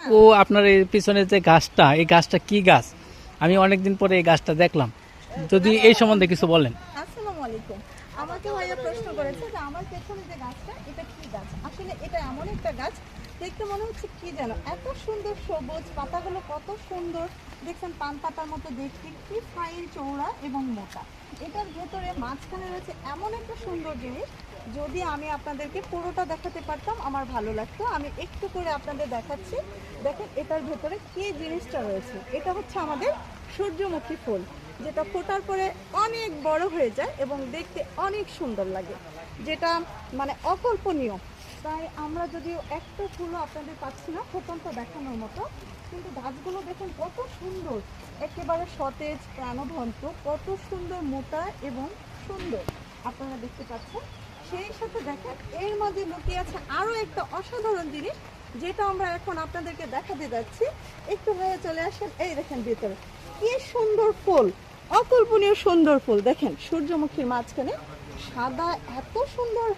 ও আপনার এই পিছনে যে গাছটা, এই গাছটা কি গাছ? আমি অনেকদিন পরে এই গাছটা দেখলাম, যদি এই সম্বন্ধে কিছু বলেন। আসসালামু আলাইকুম। আমাকে ভাইয়া প্রশ্ন করেছে যে আমার পেছনে যে গাছটা এটা কি গাছ। আসলে এটা এমন একটা গাছ, দেখতে মনে হচ্ছে কি যেন এত সুন্দর সবুজ, পাতাগুলো কত সুন্দর, দেখছেন পান পাতার মতো দেখতে, কি ফাইন চৌড়া এবং মোটা। এটার ভেতরে মাঝখানে রয়েছে এমন একটা সুন্দর জিনিস, যদি আমি আপনাদেরকে পুরোটা দেখাতে পারতাম আমার ভালো লাগতো। আমি একটু করে আপনাদের দেখাচ্ছি। দেখেন এটার ভেতরে কি জিনিসটা রয়েছে। এটা হচ্ছে আমাদের সূর্যমুখী ফুল, যেটা ফোটার পরে অনেক বড় হয়ে যায় এবং দেখতে অনেক সুন্দর লাগে, যেটা মানে অকল্পনীয়। তাই আমরা যদিও একটা ফুলও আপনাদের পাচ্ছি না ফুটন্ত দেখানোর মতো, কিন্তু গাছগুলো দেখুন কত সুন্দর, একেবারে সতেজ প্রাণবন্ত, কত সুন্দর মোটা এবং সুন্দর আপনারা দেখতে পাচ্ছেন। সেই সাথে দেখেন এর মাঝে লুকিয়ে আছে আরও একটা অসাধারণ জিনিস, যেটা আমরা এখন আপনাদেরকে দেখাতে যাচ্ছি। একটু হয়ে চলে আসেন, এই দেখেন ভিতরে কি সুন্দর ফুল, অকল্পনীয় সুন্দর ফুল। দেখেন সূর্যমুখীর মাঝখানে সাদা এত সুন্দর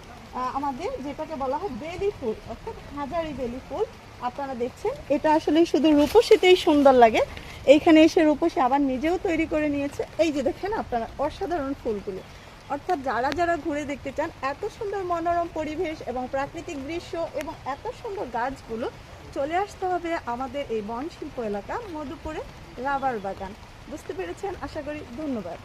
আমাদের যেটাকে বলা হয় বেলি ফুল, অর্থাৎ হাজারি বেলি ফুল। আপনারা দেখছেন এটা আসলে শুধু রূপসীতেই সুন্দর লাগে। এইখানে এসে রূপসী আবার নিজেও তৈরি করে নিয়েছে। এই যে দেখেন আপনারা অসাধারণ ফুলগুলো। অর্থাৎ যারা যারা ঘুরে দেখতে চান এত সুন্দর মনোরম পরিবেশ এবং প্রাকৃতিক দৃশ্য এবং এত সুন্দর গাছগুলো, চলে আসতে হবে আমাদের এই বনশিল্প এলাকা মধুপুরে রাবার বাগান। বুঝতে পেরেছেন আশা করি। ধন্যবাদ।